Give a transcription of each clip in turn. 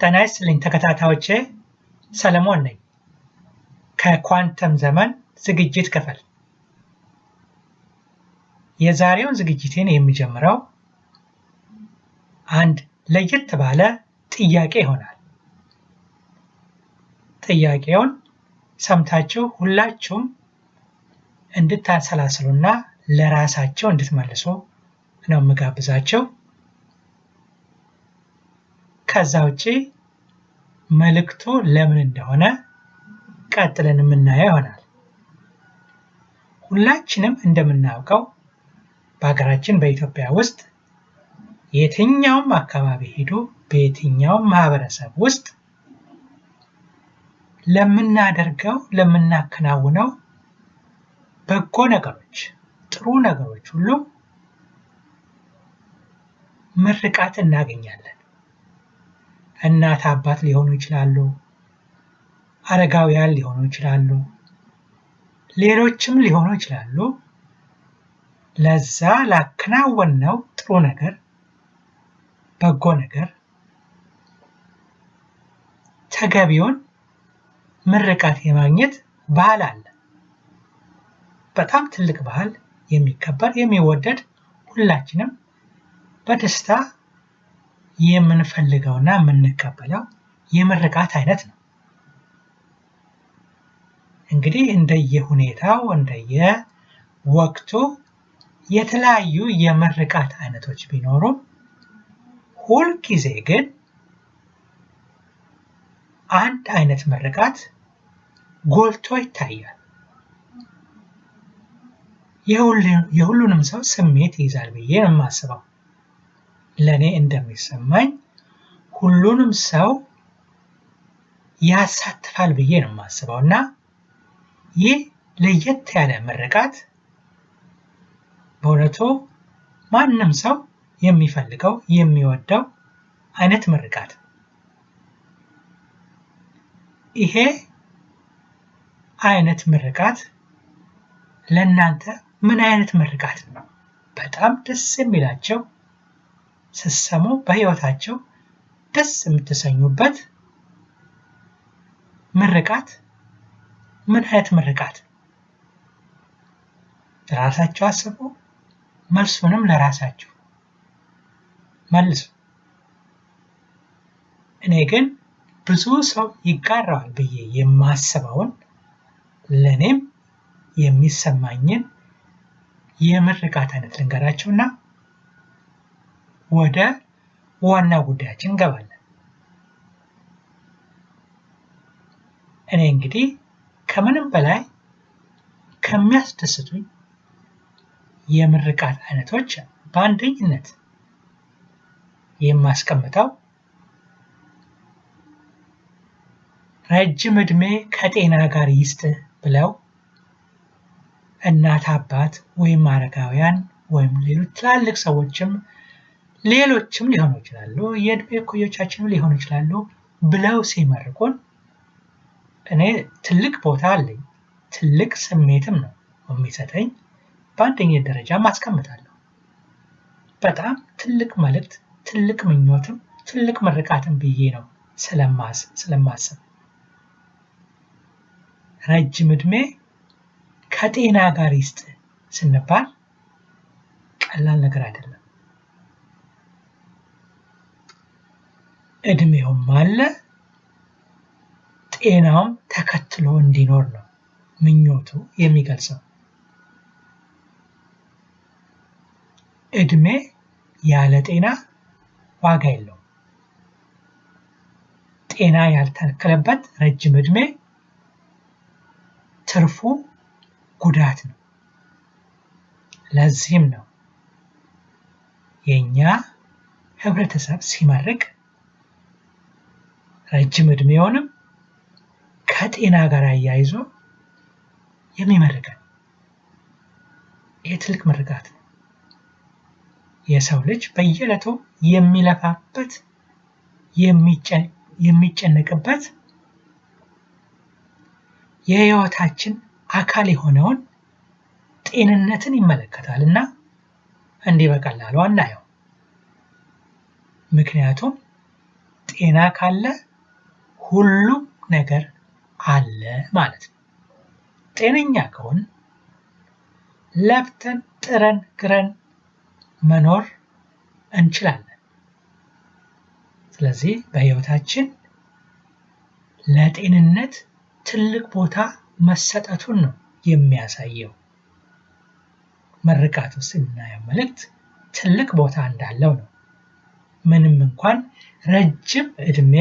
ጤና ይስጥልኝ ተከታታዮቼ ሰለሞን ነኝ ከኳንተም ዘመን ዝግጅት ክፍል የዛሬውን ዝግጅቴን የሚጀምረው አንድ ለየት ባለ ጥያቄ ይሆናል። ጥያቄውን ሰምታችሁ ሁላችሁም እንድታሰላስሉና ለራሳችሁ እንድትመልሱ ነው የምጋብዛችሁ። ከዛ ውጪ መልእክቱ ለምን እንደሆነ ቀጥለን የምናየው ይሆናል። ሁላችንም እንደምናውቀው በሀገራችን በኢትዮጵያ ውስጥ የትኛውም አካባቢ ሄዶ በየትኛውም ማህበረሰብ ውስጥ ለምናከናውነው በጎ ነገሮች፣ ጥሩ ነገሮች ሁሉ ምርቃት እናገኛለን። እናት አባት ሊሆኑ ይችላሉ፣ አረጋውያን ሊሆኑ ይችላሉ፣ ሌሎችም ሊሆኑ ይችላሉ። ለዛ ላከናወነው ጥሩ ነገር፣ በጎ ነገር ተገቢውን ምርቃት የማግኘት ባህል አለ። በጣም ትልቅ ባህል፣ የሚከበር የሚወደድ፣ ሁላችንም በደስታ የምንፈልገውና የምንቀበለው የምርቃት አይነት ነው። እንግዲህ እንደየሁኔታው እንደየወቅቱ የተለያዩ የምርቃት አይነቶች ቢኖሩም ሁልጊዜ ግን አንድ አይነት ምርቃት ጎልቶ ይታያል። የሁሉንም ሰው ስሜት ይይዛል ብዬ ነው የማስበው። ለኔ እንደሚሰማኝ ሁሉንም ሰው ያሳትፋል ብዬ ነው የማስበው እና ይህ ለየት ያለ ምርቃት በእውነቱ ማንም ሰው የሚፈልገው የሚወደው አይነት ምርቃት። ይሄ አይነት ምርቃት ለእናንተ ምን አይነት ምርቃት ነው በጣም ደስ የሚላቸው፣ ስትሰሙ በህይወታቸው ደስ የምትሰኙበት ምርቃት ምን አይነት ምርቃት? ለራሳችሁ አስቡ፣ መልሱንም ለራሳችሁ መልሱ። እኔ ግን ብዙ ሰው ይጋራዋል ብዬ የማስበውን ለኔም የሚሰማኝን የምርቃት አይነት ልንገራችሁና ወደ ዋና ጉዳያችን እንገባለን። እኔ እንግዲህ ከምንም በላይ ከሚያስደስቱኝ የምርቃት አይነቶች በአንደኝነት የማስቀምጠው ረጅም ዕድሜ ከጤና ጋር ይስጥህ ብለው እናት አባት ወይም አረጋውያን ወይም ሌሎች ትላልቅ ሰዎችም ሌሎችም ሊሆኑ ይችላሉ፣ የዕድሜ እኩዮቻችንም ሊሆኑ ይችላሉ ብለው ሲመርቁን እኔ ትልቅ ቦታ አለኝ፣ ትልቅ ስሜትም ነው የሚሰጠኝ። በአንደኛ ደረጃ ማስቀምጣለሁ። በጣም ትልቅ መልእክት፣ ትልቅ ምኞትም ትልቅ ምርቃትም ብዬ ነው ስለማስብ ረጅም ዕድሜ ከጤና ጋር ይስጥህ ስንባል ቀላል ነገር አይደለም። ዕድሜውም አለ ጤናውም ተከትሎ እንዲኖር ነው ምኞቱ የሚገልጸው። ዕድሜ ያለ ጤና ዋጋ የለውም። ጤና ያልተከለበት ረጅም ዕድሜ ትርፉ ጉዳት ነው። ለዚህም ነው የኛ ህብረተሰብ ሲመርቅ ረጅም ዕድሜውንም ከጤና ጋር አያይዞ የሚመርቀን። ይህ ትልቅ ምርቃት ነው። የሰው ልጅ በየዕለቱ የሚለፋበት የሚጨነቅበት የህይወታችን አካል የሆነውን ጤንነትን ይመለከታልና እንዲህ በቀላሉ አናየው። ምክንያቱም ጤና ካለ ሁሉም ነገር አለ ማለት ነው። ጤነኛ ከሆን ለፍተን ጥረን ግረን መኖር እንችላለን። ስለዚህ በህይወታችን ለጤንነት ትልቅ ቦታ መሰጠቱን ነው የሚያሳየው። ምርቃቱ ስናየው መልእክት ትልቅ ቦታ እንዳለው ነው። ምንም እንኳን ረጅም እድሜ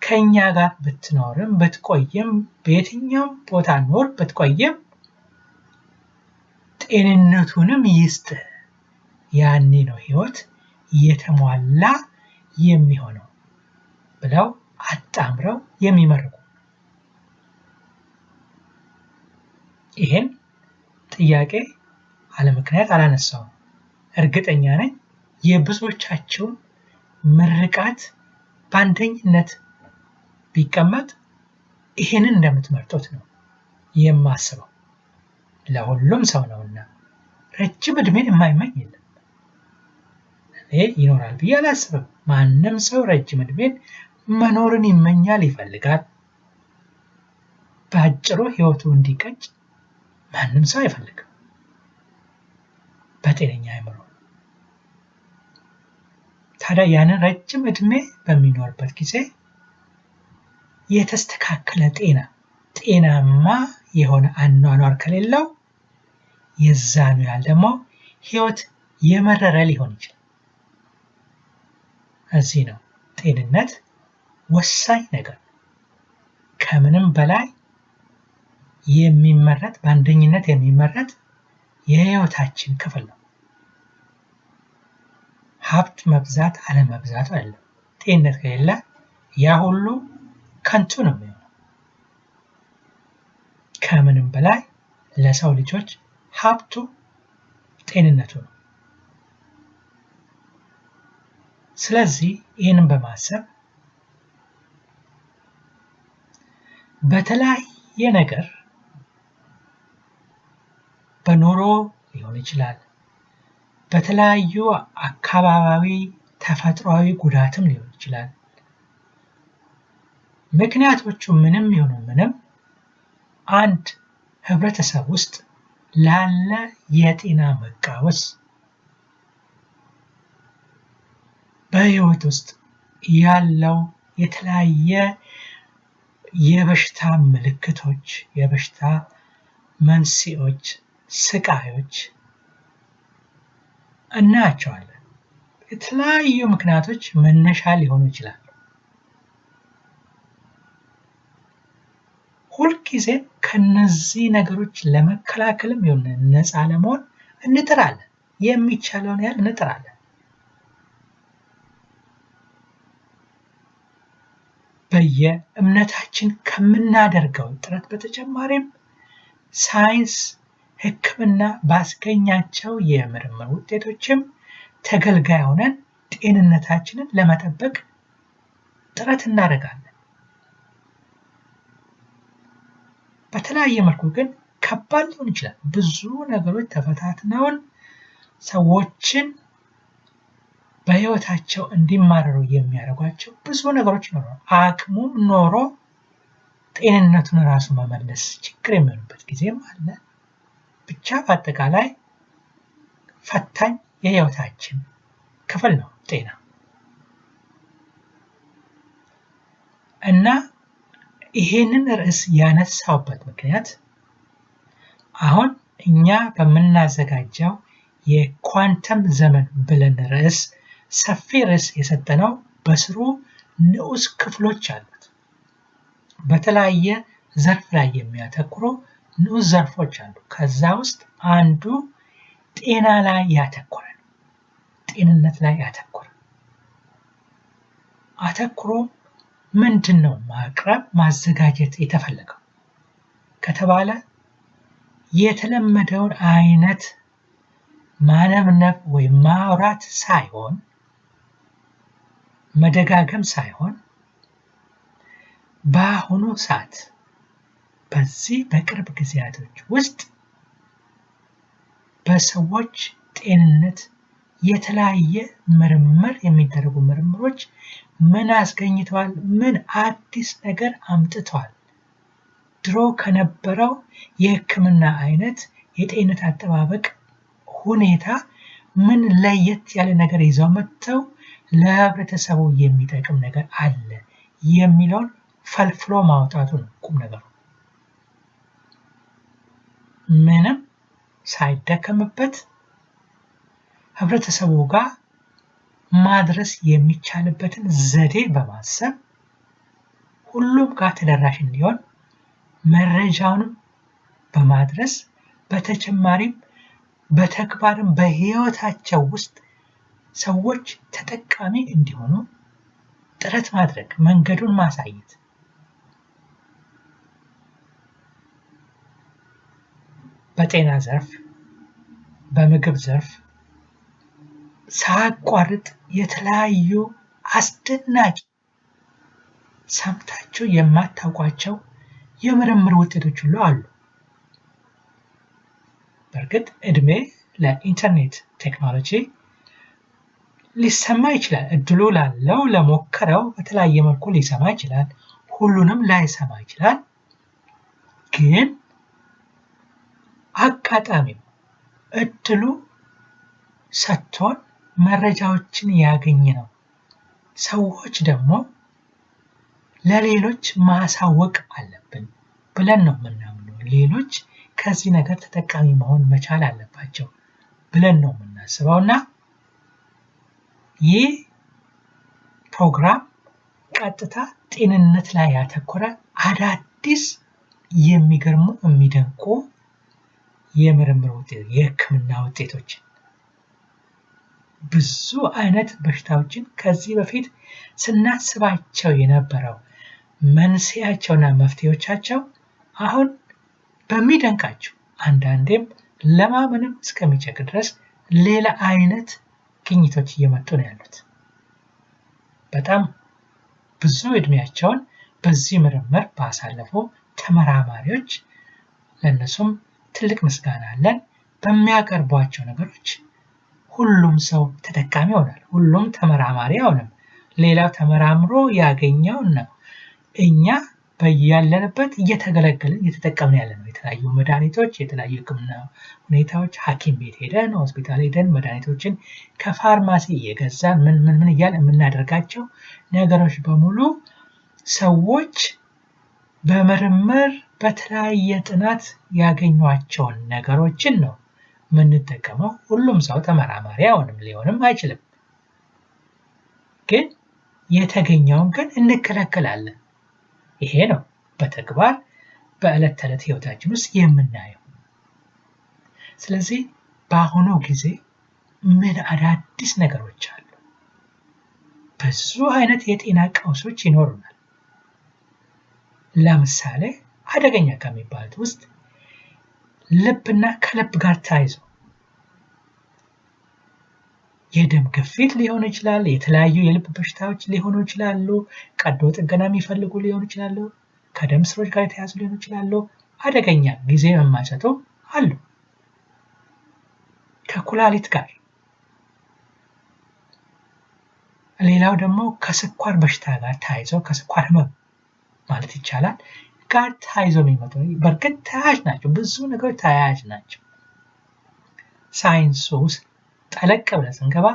ከኛ ጋር ብትኖርም ብትቆይም በየትኛው ቦታ ኖር ብትቆይም ጤንነቱንም ይስጥ። ያኔ ነው ህይወት የተሟላ የሚሆነው ብለው አጣምረው የሚመርቁ። ይሄን ጥያቄ አለምክንያት አላነሳውም። እርግጠኛ ነኝ የብዙዎቻችሁን ምርቃት በአንደኝነት ቢቀመጥ ይሄንን እንደምትመርጡት ነው የማስበው። ለሁሉም ሰው ነውና ረጅም እድሜን የማይመኝ የለም። እኔ ይኖራል ብዬ አላስብም። ማንም ሰው ረጅም እድሜን መኖርን ይመኛል፣ ይፈልጋል። በአጭሩ ህይወቱ እንዲቀጭ ማንም ሰው አይፈልግም በጤነኛ አእምሮ። ታዲያ ያንን ረጅም እድሜ በሚኖርበት ጊዜ የተስተካከለ ጤናማ የሆነ አኗኗር ከሌለው የዛኑ ያህል ደግሞ ህይወት የመረረ ሊሆን ይችላል። እዚህ ነው ጤንነት ወሳኝ ነገር ነው። ከምንም በላይ የሚመረጥ በአንደኝነት የሚመረጥ የህይወታችን ክፍል ነው። ሀብት መብዛት አለመብዛቱ አይደለም። ጤንነት ከሌለ ያ ሁሉ ከንቱ ነው የሚሆነው። ከምንም በላይ ለሰው ልጆች ሀብቱ ጤንነቱ ነው። ስለዚህ ይህንን በማሰብ በተለያየ ነገር በኑሮ ሊሆን ይችላል፣ በተለያዩ አካባቢያዊ ተፈጥሯዊ ጉዳትም ሊሆን ይችላል። ምክንያቶቹ ምንም ይሁኑ ምንም አንድ ህብረተሰብ ውስጥ ላለ የጤና መቃወስ በህይወት ውስጥ ያለው የተለያየ የበሽታ ምልክቶች፣ የበሽታ መንስኤዎች፣ ስቃዮች እናያቸዋለን። የተለያዩ ምክንያቶች መነሻ ሊሆኑ ይችላሉ። ሁልጊዜ ከነዚህ ነገሮች ለመከላከልም ይሁን ነፃ ለመሆን እንጥራለን። የሚቻለውን ያህል እንጥራለን። በየእምነታችን ከምናደርገው ጥረት በተጨማሪም ሳይንስ ሕክምና ባስገኛቸው የምርምር ውጤቶችም ተገልጋይ ሆነን ጤንነታችንን ለመጠበቅ ጥረት እናደርጋለን። በተለያየ መልኩ ግን ከባድ ሊሆን ይችላል። ብዙ ነገሮች ተፈታትነውን ሰዎችን በህይወታቸው እንዲማረሩ የሚያደርጓቸው ብዙ ነገሮች ይኖራሉ። አቅሙም ኖሮ ጤንነቱን ራሱ መመለስ ችግር የሚሆንበት ጊዜም አለ። ብቻ በአጠቃላይ ፈታኝ የህይወታችን ክፍል ነው ጤና እና ይሄንን ርዕስ ያነሳውበት ምክንያት አሁን እኛ በምናዘጋጀው የኳንተም ዘመን ብለን ርዕስ ሰፊ ርዕስ የሰጠነው በስሩ ንዑስ ክፍሎች አሉት። በተለያየ ዘርፍ ላይ የሚያተኩሩ ንዑስ ዘርፎች አሉ። ከዛ ውስጥ አንዱ ጤና ላይ ያተኮረ ነው። ጤንነት ላይ ያተኮረ አተኩሮ ምንድነው ማቅረብ ማዘጋጀት የተፈለገው ከተባለ የተለመደውን አይነት ማነብነብ ወይ ማውራት ሳይሆን መደጋገም ሳይሆን በአሁኑ ሰዓት በዚህ በቅርብ ጊዜያቶች ውስጥ በሰዎች ጤንነት የተለያየ ምርምር የሚደረጉ ምርምሮች ምን አስገኝተዋል? ምን አዲስ ነገር አምጥተዋል? ድሮ ከነበረው የሕክምና አይነት የጤንነት አጠባበቅ ሁኔታ ምን ለየት ያለ ነገር ይዘው መጥተው ለህብረተሰቡ የሚጠቅም ነገር አለ የሚለውን ፈልፍሎ ማውጣቱ ነው ቁም ነገሩ። ምንም ሳይደከምበት ህብረተሰቡ ጋር ማድረስ የሚቻልበትን ዘዴ በማሰብ ሁሉም ጋር ተደራሽ እንዲሆን መረጃውንም በማድረስ በተጨማሪም በተግባርም በህይወታቸው ውስጥ ሰዎች ተጠቃሚ እንዲሆኑ ጥረት ማድረግ መንገዱን ማሳየት በጤና ዘርፍ በምግብ ዘርፍ ሳያቋርጥ የተለያዩ አስደናቂ ሰምታችሁ የማታውቋቸው የምርምር ውጤቶች ሁሉ አሉ። በእርግጥ እድሜ ለኢንተርኔት ቴክኖሎጂ ሊሰማ ይችላል። እድሉ ላለው ለሞከረው በተለያየ መልኩ ሊሰማ ይችላል። ሁሉንም ላይሰማ ይችላል። ግን አጋጣሚው እድሉ ሰጥቶን መረጃዎችን ያገኘ ነው። ሰዎች ደግሞ ለሌሎች ማሳወቅ አለብን ብለን ነው የምናምነው። ሌሎች ከዚህ ነገር ተጠቃሚ መሆን መቻል አለባቸው ብለን ነው የምናስበውና ይህ ፕሮግራም ቀጥታ ጤንነት ላይ ያተኮረ አዳዲስ የሚገርሙ የሚደንቁ የምርምር ውጤት የሕክምና ውጤቶች ብዙ አይነት በሽታዎችን ከዚህ በፊት ስናስባቸው የነበረው መንስኤያቸውና መፍትሄዎቻቸው አሁን በሚደንቃቸው አንዳንዴም ለማመንም እስከሚቸግር ድረስ ሌላ አይነት ግኝቶች እየመጡ ነው ያሉት። በጣም ብዙ እድሜያቸውን በዚህ ምርምር ባሳለፉ ተመራማሪዎች ለነሱም ትልቅ ምስጋና አለን። በሚያቀርቧቸው ነገሮች ሁሉም ሰው ተጠቃሚ ይሆናል። ሁሉም ተመራማሪ አይሆንም። ሌላው ተመራምሮ ያገኘውን ነው እኛ በያለንበት እየተገለገልን እየተጠቀምን ያለነው። የተለያዩ መድኃኒቶች፣ የተለያዩ ሕክምና ሁኔታዎች ሐኪም ቤት ሄደን ሆስፒታል ሄደን መድኃኒቶችን ከፋርማሲ እየገዛን ምን እያልን የምናደርጋቸው ነገሮች በሙሉ ሰዎች በምርምር በተለያየ ጥናት ያገኟቸውን ነገሮችን ነው የምንጠቀመው። ሁሉም ሰው ተመራማሪ አይሆንም፣ ሊሆንም አይችልም። ግን የተገኘውን ግን እንከለከላለን። ይሄ ነው በተግባር በዕለት ተዕለት ህይወታችን ውስጥ የምናየው። ስለዚህ በአሁኑ ጊዜ ምን አዳዲስ ነገሮች አሉ? ብዙ አይነት የጤና ቀውሶች ይኖሩናል። ለምሳሌ አደገኛ ከሚባሉት ውስጥ ልብና ከልብ ጋር ተያይዞ የደም ግፊት ሊሆን ይችላል። የተለያዩ የልብ በሽታዎች ሊሆኑ ይችላሉ። ቀዶ ጥገና የሚፈልጉ ሊሆኑ ይችላሉ። ከደም ስሮች ጋር የተያዙ ሊሆኑ ይችላሉ። አደገኛ ጊዜ የማይሰጡ አሉ። ከኩላሊት ጋር፣ ሌላው ደግሞ ከስኳር በሽታ ጋር ተያይዞ ከስኳር ህመም ማለት ይቻላል ጋር ተያይዞ የሚመጡ በእርግጥ ተያያዥ ናቸው። ብዙ ነገሮች ተያያዥ ናቸው። ሳይንሱ ውስጥ ጠለቅ ብለን ስንገባ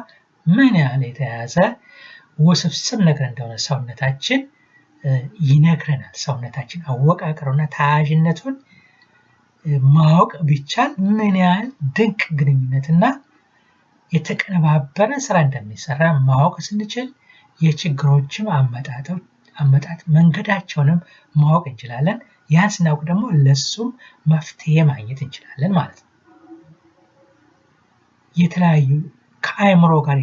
ምን ያህል የተያያዘ ውስብስብ ነገር እንደሆነ ሰውነታችን ይነግረናል። ሰውነታችን አወቃቀሩና ተያያዥነቱን ማወቅ ቢቻል ምን ያህል ድንቅ ግንኙነትና የተቀነባበረ ስራ እንደሚሰራ ማወቅ ስንችል የችግሮችም አመጣጥ መንገዳቸውንም ማወቅ እንችላለን። ያን ስናውቅ ደግሞ ለሱም መፍትሄ ማግኘት እንችላለን ማለት ነው። የተለያዩ ከአእምሮ ጋር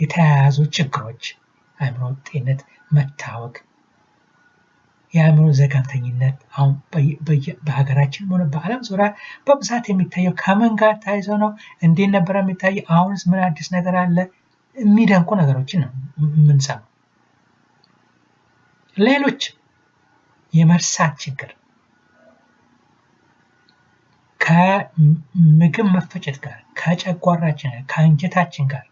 የተያያዙ ችግሮች፣ አእምሮ ጤንነት መታወክ፣ የአእምሮ ዘገምተኝነት አሁን በሀገራችን ሆነ በዓለም ዙሪያ በብዛት የሚታየው ከምን ጋር ተያይዞ ነው? እንዴት ነበር የሚታየው? አሁንስ ምን አዲስ ነገር አለ? የሚደንቁ ነገሮችን ነው የምንሰማው። ሌሎች የመርሳት ችግር ከምግብ መፈጨት ጋር ከጨጓራችን ከአንጀታችን ጋር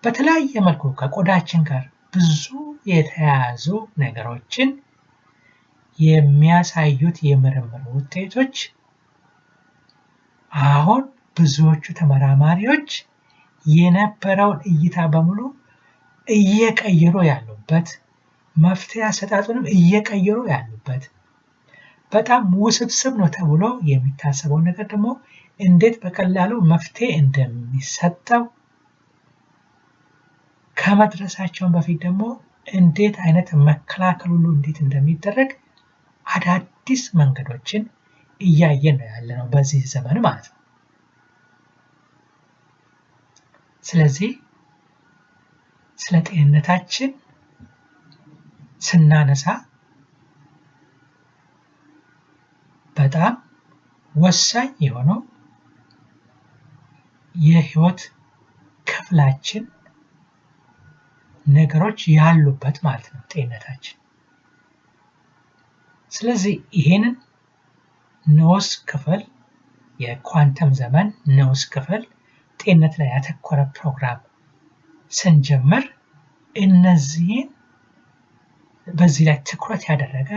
በተለያየ መልኩ ከቆዳችን ጋር ብዙ የተያያዙ ነገሮችን የሚያሳዩት የምርምር ውጤቶች አሁን ብዙዎቹ ተመራማሪዎች የነበረውን እይታ በሙሉ እየቀየሩ ያሉበት መፍትሄ አሰጣጡንም እየቀየሩ ያሉበት በጣም ውስብስብ ነው ተብሎ የሚታሰበው ነገር ደግሞ እንዴት በቀላሉ መፍትሄ እንደሚሰጠው ከመድረሳቸው በፊት ደግሞ እንዴት አይነት መከላከል ሁሉ እንዴት እንደሚደረግ አዳዲስ መንገዶችን እያየን ነው ያለነው በዚህ ዘመን ማለት ነው። ስለዚህ ስለ ጤንነታችን ስናነሳ በጣም ወሳኝ የሆነው የህይወት ክፍላችን ነገሮች ያሉበት ማለት ነው ጤንነታችን። ስለዚህ ይሄንን ንዑስ ክፍል የኳንተም ዘመን ንዑስ ክፍል ጤንነት ላይ ያተኮረ ፕሮግራም ስንጀምር እነዚህን በዚህ ላይ ትኩረት ያደረገ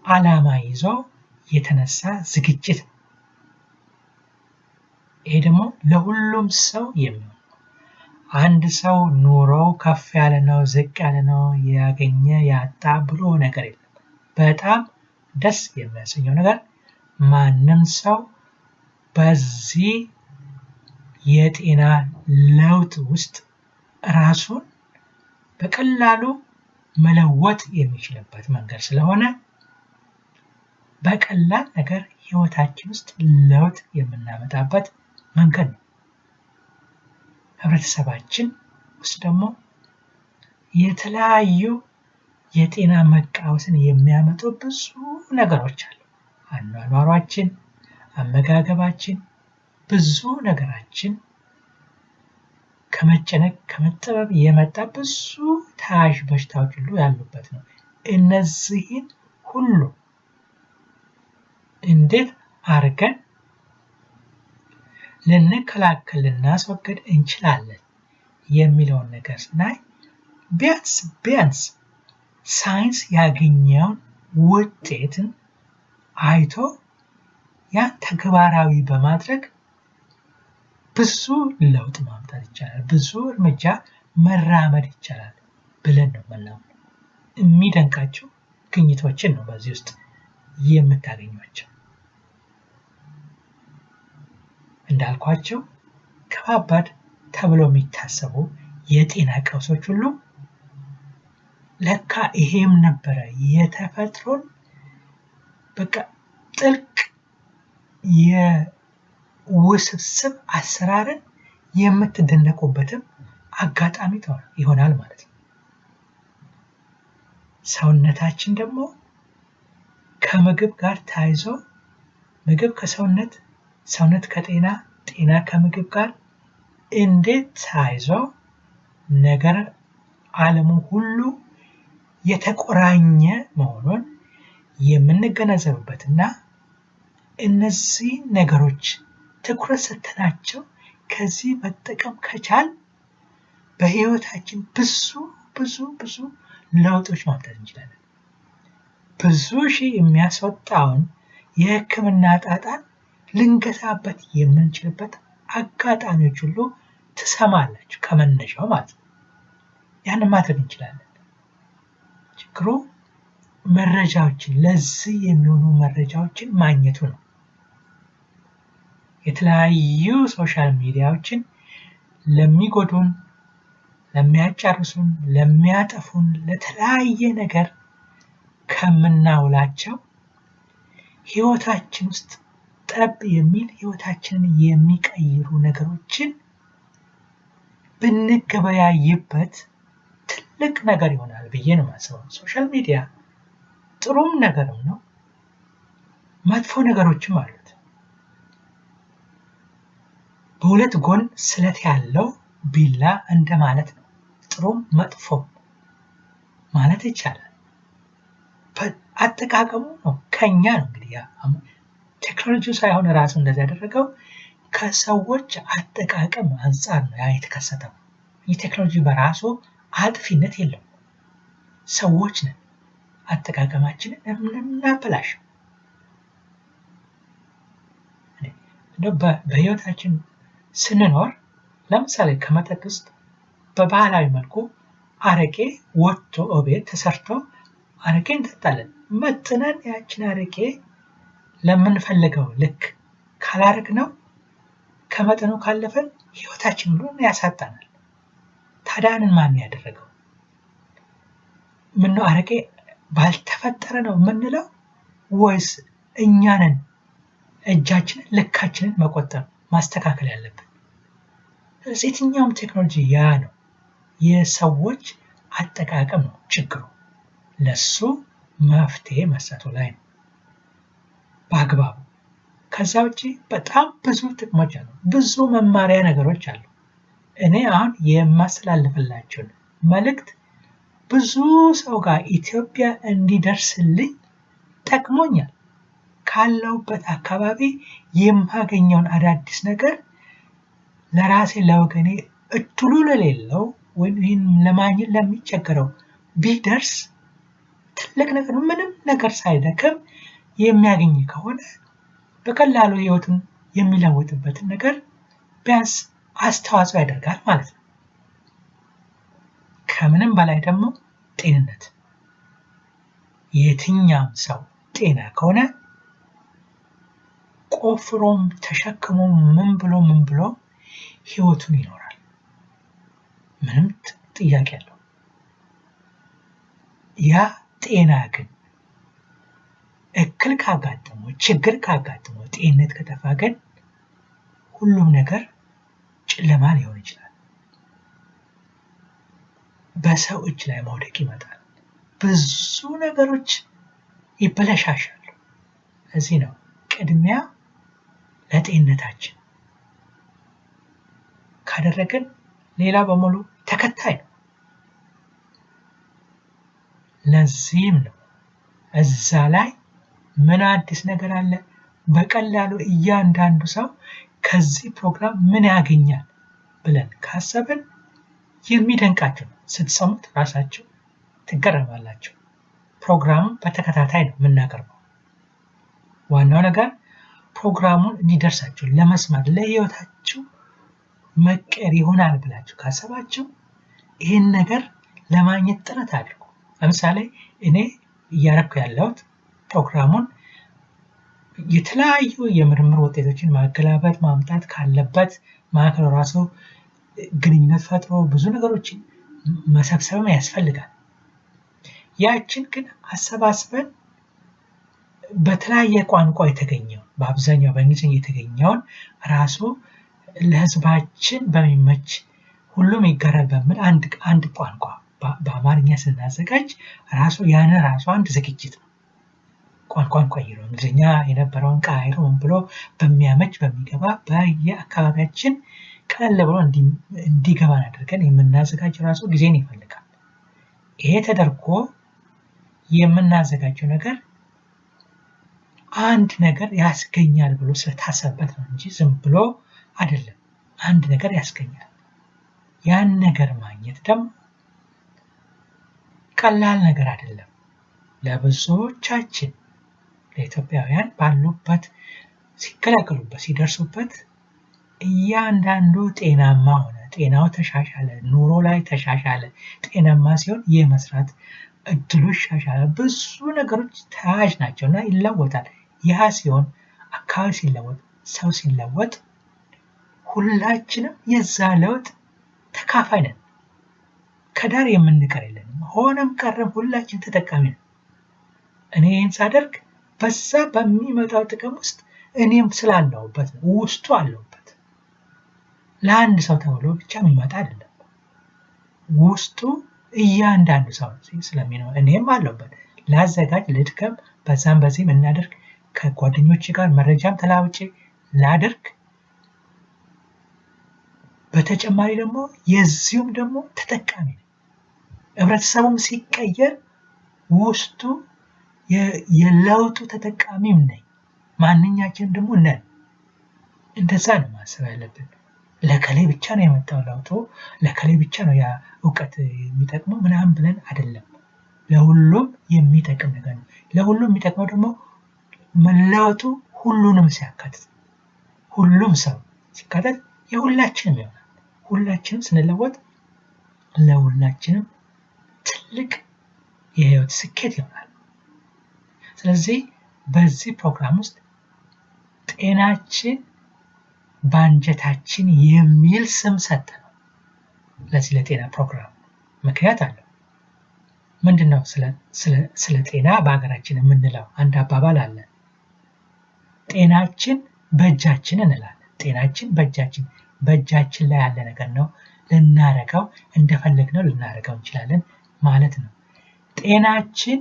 ዓላማ ይዞ የተነሳ ዝግጅት ነው። ይሄ ደግሞ ለሁሉም ሰው የሚሆን አንድ ሰው ኑሮው ከፍ ያለ ነው ዝቅ ያለ ነው ያገኘ ያጣ ብሎ ነገር የለም። በጣም ደስ የሚያሰኘው ነገር ማንም ሰው በዚህ የጤና ለውጥ ውስጥ ራሱን በቀላሉ መለወጥ የሚችልበት መንገድ ስለሆነ በቀላል ነገር ህይወታችን ውስጥ ለውጥ የምናመጣበት መንገድ ነው። ህብረተሰባችን ውስጥ ደግሞ የተለያዩ የጤና መቃወስን የሚያመጡ ብዙ ነገሮች አሉ። አኗኗራችን፣ አመጋገባችን፣ ብዙ ነገራችን ከመጨነቅ ከመጠበብ የመጣ ብዙ ተያያዥ በሽታዎች ሁሉ ያሉበት ነው። እነዚህን ሁሉ እንዴት አድርገን ልንከላከል ልናስወግድ እንችላለን የሚለውን ነገር ስናይ ቢያንስ ሳይንስ ያገኘውን ውጤትን አይቶ ያን ተግባራዊ በማድረግ ብዙ ለውጥ ማምጣት ይቻላል፣ ብዙ እርምጃ መራመድ ይቻላል ብለን ነው የምናምነው። የሚደንቃቸው ግኝቶችን ነው በዚህ ውስጥ የምታገኟቸው። እንዳልኳቸው ከባባድ ተብሎ የሚታሰቡ የጤና ቀውሶች ሁሉ ለካ ይሄም ነበረ የተፈጥሮን በቃ ጥልቅ የውስብስብ አሰራርን የምትደነቁበትም አጋጣሚ ይሆናል ማለት ነው። ሰውነታችን ደግሞ ከምግብ ጋር ተያይዞ ምግብ ከሰውነት ሰውነት ከጤና ጤና ከምግብ ጋር እንዴት ተያይዞ ነገር ዓለሙ ሁሉ የተቆራኘ መሆኑን የምንገነዘብበትና እነዚህ ነገሮች ትኩረት ሰጥተናቸው ከዚህ መጠቀም ከቻል በህይወታችን ብዙ ለውጦች ማምጣት እንችላለን። ብዙ ሺህ የሚያስወጣውን የህክምና ጣጣን ልንገታበት የምንችልበት አጋጣሚዎች ሁሉ ትሰማላችሁ ከመነሻው ማለት ነው። ያንን ማድረግ እንችላለን። ችግሩ መረጃዎችን ለዚህ የሚሆኑ መረጃዎችን ማግኘቱ ነው። የተለያዩ ሶሻል ሚዲያዎችን ለሚጎዱን፣ ለሚያጫርሱን፣ ለሚያጠፉን ለተለያየ ነገር ከምናውላቸው ህይወታችን ውስጥ ጠብ የሚል ህይወታችንን የሚቀይሩ ነገሮችን ብንገበያይበት ትልቅ ነገር ይሆናል ብዬ ነው የማስበው። ሶሻል ሚዲያ ጥሩም ነገርም ነው፣ መጥፎ ነገሮችም አሉት። በሁለት ጎን ስለት ያለው ቢላ እንደማለት ነው። ጥሩም መጥፎ ማለት ይቻላል። አጠቃቀሙ ነው ከኛ ነው እንግዲህ ቴክኖሎጂ ሳይሆን ራሱ እንደዛ ያደረገው ከሰዎች አጠቃቀም አንፃር ነው ያ የተከሰተው። የቴክኖሎጂ በራሱ አጥፊነት የለውም። ሰዎች ነን አጠቃቀማችንን የምናበላሽ። በህይወታችን ስንኖር ለምሳሌ ከመጠጥ ውስጥ በባህላዊ መልኩ አረቄ ወጥቶ ቤት ተሰርቶ አረቄ እንጠጣለን። መጥነን ያችን አረቄ ለምንፈልገው ልክ ካላረግነው ከመጠኑ ካለፈን ህይወታችን ሁሉ ያሳጣናል። ታዲያንን ማን ያደረገው? ምነው አረቄ ባልተፈጠረ ነው የምንለው ወይስ እኛንን እጃችንን ልካችንን መቆጠብ ማስተካከል ያለብን? ስለዚህ የትኛውም ቴክኖሎጂ ያ ነው፣ የሰዎች አጠቃቀም ነው ችግሩ። ለሱ መፍትሄ መስጠቱ ላይ ነው በአግባቡ። ከዛ ውጪ በጣም ብዙ ጥቅሞች አሉ፣ ብዙ መማሪያ ነገሮች አሉ። እኔ አሁን የማስተላልፍላችሁን መልእክት ብዙ ሰው ጋር ኢትዮጵያ እንዲደርስልኝ ጠቅሞኛል። ካለውበት አካባቢ የማገኘውን አዳዲስ ነገር ለራሴ ለወገኔ እድሉ ለሌለው ወይም ይህን ለማግኘት ለሚቸገረው ቢደርስ ትልቅ ነገር፣ ምንም ነገር ሳይደክም የሚያገኝ ከሆነ በቀላሉ ህይወቱን የሚለውጥበትን ነገር ቢያንስ አስተዋጽኦ ያደርጋል ማለት ነው። ከምንም በላይ ደግሞ ጤንነት፣ የትኛውም ሰው ጤና ከሆነ ቆፍሮም ተሸክሞ ምን ብሎ ህይወቱን ይኖራል። ምንም ጥያቄ የለው። ያ ጤና ግን እክል ካጋጠመው፣ ችግር ካጋጠመው፣ ጤንነት ከጠፋ ግን ሁሉም ነገር ጨለማ ሊሆን ይችላል። በሰው እጅ ላይ መውደቅ ይመጣል። ብዙ ነገሮች ይበላሻሻሉ። እዚህ ነው ቅድሚያ ለጤንነታችን ካደረግን ሌላ በሙሉ ተከታይ ነው። ለዚህም ነው እዛ ላይ ምን አዲስ ነገር አለ፣ በቀላሉ እያንዳንዱ ሰው ከዚህ ፕሮግራም ምን ያገኛል ብለን ካሰብን የሚደንቃችሁ ነው። ስትሰሙት ራሳችሁ ትገረማላችሁ። ፕሮግራሙ በተከታታይ ነው የምናቀርበው። ዋናው ነገር ፕሮግራሙን እንዲደርሳችሁ ለመስማት ለህይወታችሁ መቀየር ይሆናል ብላችሁ ካሰባችሁ ይህን ነገር ለማግኘት ጥረት አድርጉ። ለምሳሌ እኔ እያረኩ ያለሁት ፕሮግራሙን የተለያዩ የምርምር ውጤቶችን ማገላበጥ ማምጣት ካለበት ማዕከል ራሱ ግንኙነት ፈጥሮ ብዙ ነገሮችን መሰብሰብም ያስፈልጋል። ያችን ግን አሰባስበን በተለያየ ቋንቋ የተገኘው በአብዛኛው በእንግሊዝኛ የተገኘውን ራሱ ለህዝባችን በሚመች ሁሉም ይጋራል በሚል አንድ ቋንቋ በአማርኛ ስናዘጋጅ ራሱ አንድ ዝግጅት ነው። ቋንቋን ቀይሮ እንግሊዝኛ የነበረውን ቀይሮ ብሎ በሚያመች በሚገባ በየአካባቢያችን ቀለል ብሎ እንዲገባን አድርገን የምናዘጋጅ ራሱ ጊዜን ይፈልጋል። ይሄ ተደርጎ የምናዘጋጀው ነገር አንድ ነገር ያስገኛል ብሎ ስለታሰበበት ነው እንጂ ዝም ብሎ አይደለም። አንድ ነገር ያስገኛል። ያን ነገር ማግኘት ደግሞ ቀላል ነገር አይደለም። ለብዙዎቻችን ለኢትዮጵያውያን ባሉበት ሲከላከሉበት ሲደርሱበት እያንዳንዱ ጤናማ ሆነ፣ ጤናው ተሻሻለ፣ ኑሮ ላይ ተሻሻለ፣ ጤናማ ሲሆን የመስራት እድሉ ይሻሻላል። ብዙ ነገሮች ተያያዥ ናቸውና ይለወጣል። ያ ሲሆን አካባቢ ሲለወጥ፣ ሰው ሲለወጥ ሁላችንም የዛ ለውጥ ተካፋይ ነን። ከዳር የምንቀር የለንም። ሆነም ቀረም ሁላችን ተጠቃሚ ነን። እኔ ይህን ሳደርግ በዛ በሚመጣው ጥቅም ውስጥ እኔም ስላለሁበት ውስጡ አለሁበት። ለአንድ ሰው ተብሎ ብቻ የሚመጣ አይደለም። ውስጡ እያንዳንዱ ሰው ስለሚኖር እኔም አለሁበት። ላዘጋጅ፣ ልድከም፣ በዛም በዚህም እናደርግ፣ ከጓደኞቼ ጋር መረጃም ተላውጬ ላድርግ። በተጨማሪ ደግሞ የዚሁም ደግሞ ተጠቃሚ ነኝ። ህብረተሰቡም ሲቀየር ውስጡ የለውጡ ተጠቃሚም ነኝ። ማንኛችንም ደግሞ ነን። እንደዛ ነው ማሰብ ያለብን። ለከሌ ብቻ ነው የመጣው ለውጡ፣ ለከሌ ብቻ ነው ያ ዕውቀት የሚጠቅመው ምናምን ብለን አይደለም። ለሁሉም የሚጠቅም ነገር ነው። ለሁሉም የሚጠቅመው ደግሞ መለወጡ ሁሉንም ሲያካትት፣ ሁሉም ሰው ሲካተት የሁላችንም ይሆናል። ሁላችንም ስንለወጥ ለሁላችንም ትልቅ የህይወት ስኬት ይሆናል። ስለዚህ በዚህ ፕሮግራም ውስጥ ጤናችን በአንጀታችን የሚል ስም ሰጠነው። ለዚህ ለጤና ፕሮግራም ምክንያት አለው። ምንድነው ስለ ጤና በሀገራችን የምንለው አንድ አባባል አለ። ጤናችን በእጃችን እንላለን። ጤናችን በእጃችን ላይ ያለ ነገር ነው። ልናረገው እንደፈለግነው ልናረገው እንችላለን ማለት ነው። ጤናችን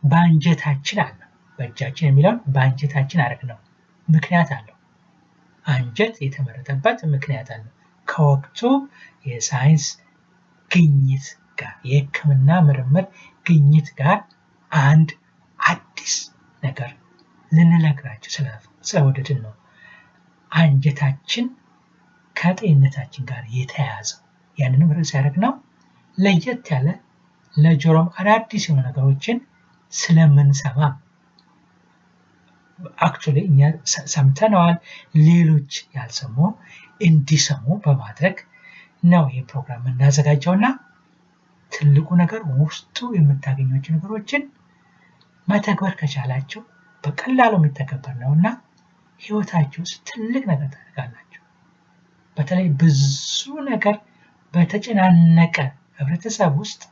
በአንጀታችን አለ። በእጃችን የሚለውን በአንጀታችን አረግነው ምክንያት አለው። አንጀት የተመረጠበት ምክንያት አለው። ከወቅቱ የሳይንስ ግኝት ጋር የሕክምና ምርምር ግኝት ጋር አንድ አዲስ ነገር ልንነግራችሁ ስለወደድን ነው። አንጀታችን ከጤንነታችን ጋር የተያያዘው ያንንም ርዕስ ያደረግነው ለየት ያለ ለጆሮም አዳዲስ የሆኑ ነገሮችን ስለምንሰማ አክቹሊ እኛ ሰምተነዋል፣ ሌሎች ያልሰሙ እንዲሰሙ በማድረግ ነው ይህ ፕሮግራም እናዘጋጀውና ትልቁ ነገር ውስጡ የምታገኙት ነገሮችን መተግበር ከቻላችሁ በቀላሉ የሚተገበር ነውና ህይወታችሁ ውስጥ ትልቅ ነገር ታደርጋላችሁ። በተለይ ብዙ ነገር በተጨናነቀ ህብረተሰብ ውስጥ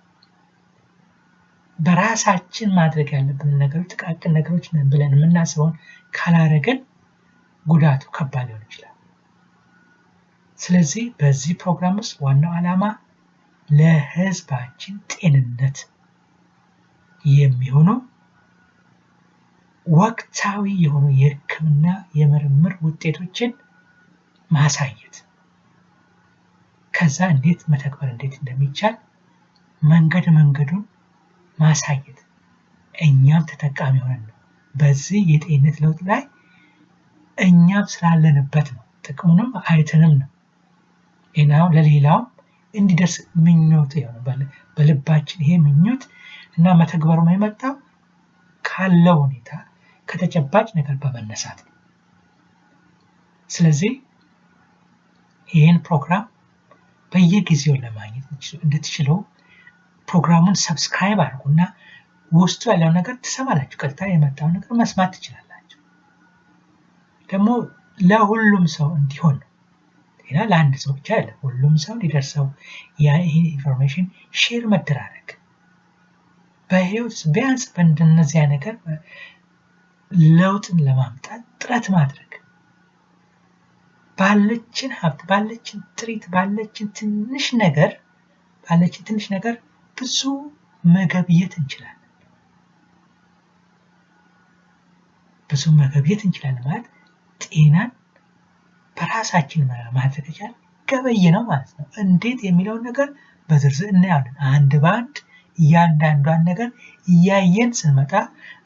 በራሳችን ማድረግ ያለብን ነገሮች ጥቃቅን ነገሮች ነን ብለን የምናስበውን ካላረግን ጉዳቱ ከባድ ሊሆን ይችላል። ስለዚህ በዚህ ፕሮግራም ውስጥ ዋናው ዓላማ ለህዝባችን ጤንነት የሚሆኑ ወቅታዊ የሆኑ የሕክምና የምርምር ውጤቶችን ማሳየት፣ ከዛ እንዴት መተግበር እንዴት እንደሚቻል መንገዱን ማሳየት፣ እኛም ተጠቃሚ ሆነን ነው። በዚህ የጤንነት ለውጥ ላይ እኛም ስላለንበት ነው። ጥቅሙንም አይተንም ነው እናው ለሌላው እንዲደርስ ምኞት ይሆን በልባችን ይሄ ምኞት እና መተግበሩ የመጣው ካለው ሁኔታ ከተጨባጭ ነገር በመነሳት ነው። ስለዚህ ይሄን ፕሮግራም በየጊዜው ለማግኘት እንድትችሉ ፕሮግራሙን ሰብስክራይብ አድርጉና ውስጡ ያለው ነገር ትሰማላችሁ። ቀጥታ የመጣው ነገር መስማት ትችላላችሁ። ደግሞ ለሁሉም ሰው እንዲሆን ነው። ጤና ለአንድ ሰው ብቻ አይደለም፣ ሁሉም ሰው እንዲደርሰው ይሄን ኢንፎርሜሽን ሼር መደራረግ፣ በህይወት ቢያንስ በእንደነዚያ ነገር ለውጥን ለማምጣት ጥረት ማድረግ፣ ባለችን ሀብት ባለችን ጥሪት ባለችን ትንሽ ነገር ብዙ መገብየት እንችላለን። ብዙ መገብየት እንችላለን ማለት ጤናን በራሳችን ማድረግ ይቻላል። ገበይ ነው ማለት ነው። እንዴት የሚለውን ነገር በዝርዝር እናያለን። አንድ ባንድ እያንዳንዷን ነገር እያየን ስንመጣ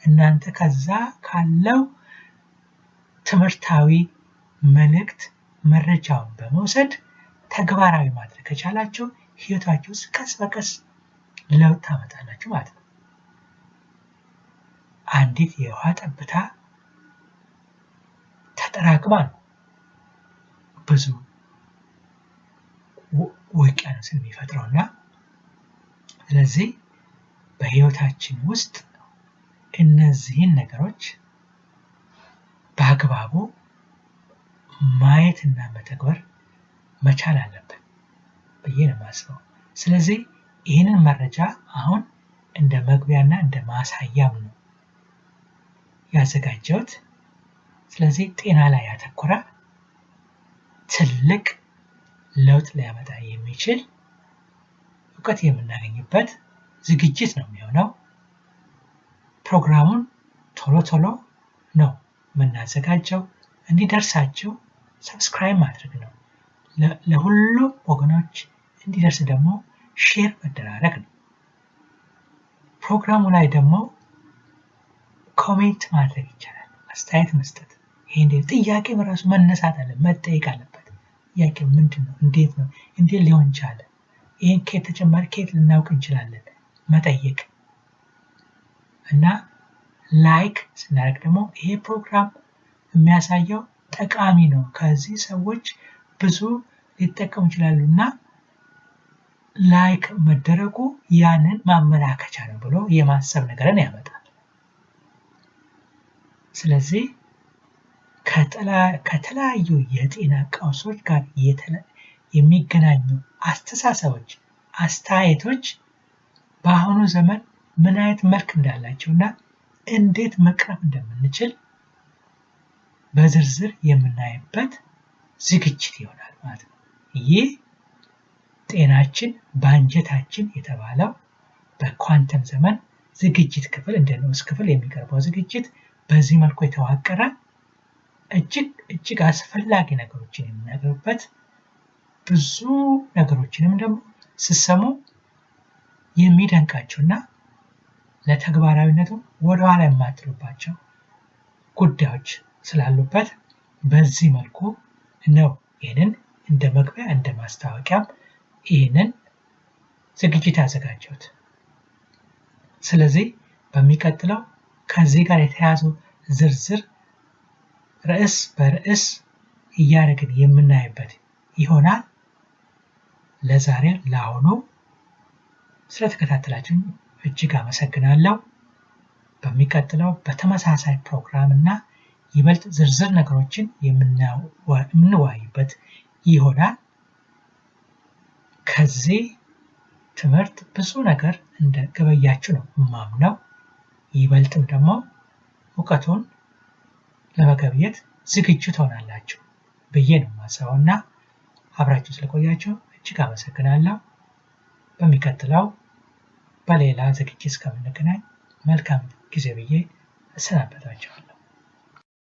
እናንተ ከዛ ካለው ትምህርታዊ መልእክት መረጃውን በመውሰድ ተግባራዊ ማድረግ ከቻላችሁ ህይወታችሁ ውስጥ ቀስ በቀስ ለውጥ ታመጣላችሁ ማለት ነው። አንዲት የውሃ ጠብታ ተጠራቅማ ነው ብዙ ውቅያኖስን የሚፈጥረውና ስለዚህ በህይወታችን ውስጥ እነዚህን ነገሮች በአግባቡ ማየትና መተግበር መቻል አለብን ብዬ ነው የማስበው። ስለዚህ ይህንን መረጃ አሁን እንደ መግቢያና እንደ ማሳያም ነው ያዘጋጀሁት። ስለዚህ ጤና ላይ ያተኮረ ትልቅ ለውጥ ሊያመጣ የሚችል እውቀት የምናገኝበት ዝግጅት ነው የሚሆነው። ፕሮግራሙን ቶሎ ነው የምናዘጋጀው። እንዲደርሳችሁ ሰብስክራይብ ማድረግ ነው። ለሁሉም ወገኖች እንዲደርስ ደግሞ ሼር መደራረግ ነው። ፕሮግራሙ ላይ ደግሞ ኮሜንት ማድረግ ይቻላል፣ አስተያየት መስጠት ይሄን ጥያቄ በራሱ መነሳት አለ መጠየቅ አለበት። ጥያቄው ምንድነው? እንዴት ነው? እንዴት ሊሆን ቻለ? ይሄን ከየት ተጨማሪ ከየት ልናውቅ እንችላለን? መጠየቅ እና ላይክ ስናደርግ ደግሞ ይሄ ፕሮግራም የሚያሳየው ጠቃሚ ነው፣ ከዚህ ሰዎች ብዙ ሊጠቀሙ ይችላሉና ላይክ መደረጉ ያንን ማመላከቻ ነው ብሎ የማሰብ ነገርን ያመጣል። ስለዚህ ከተለያዩ የጤና ቀውሶች ጋር የሚገናኙ አስተሳሰቦች፣ አስተያየቶች በአሁኑ ዘመን ምን አይነት መልክ እንዳላቸውና እንዴት መቅረፍ እንደምንችል በዝርዝር የምናይበት ዝግጅት ይሆናል ማለት ነው። ይህ ጤናችን በአንጀታችን የተባለው በኳንተም ዘመን ዝግጅት ክፍል እንደ ንዑስ ክፍል የሚቀርበው ዝግጅት በዚህ መልኩ የተዋቀረ እጅግ አስፈላጊ ነገሮችን የምናገርበት ብዙ ነገሮችንም ደግሞ ስሰሙ የሚደንቃቸውና ለተግባራዊነቱ ወደ ኋላ የማትሉባቸው ጉዳዮች ስላሉበት በዚህ መልኩ ነው ይሄንን እንደ መግቢያ እንደ ማስታወቂያም ይሄንን ዝግጅት ያዘጋጀሁት። ስለዚህ በሚቀጥለው ከዚህ ጋር የተያዙ ዝርዝር ርዕስ በርዕስ እያደረግን የምናይበት ይሆናል። ለዛሬ ለአሁኑ ስለተከታተላችሁኝ እጅግ አመሰግናለሁ። በሚቀጥለው በተመሳሳይ ፕሮግራም እና ይበልጥ ዝርዝር ነገሮችን የምንወያይበት ይሆናል። ከዚህ ትምህርት ብዙ ነገር እንደገበያችሁ ነው የማምነው። ይበልጥም ደግሞ እውቀቱን ለመገብየት ዝግጁ ትሆናላችሁ ብዬ ነው የማስበውና አብራችሁ ስለቆያችሁ እጅግ አመሰግናለሁ። በሚቀጥለው በሌላ ዝግጅት እስከምንገናኝ መልካም ጊዜ ብዬ እሰናበታችኋለሁ።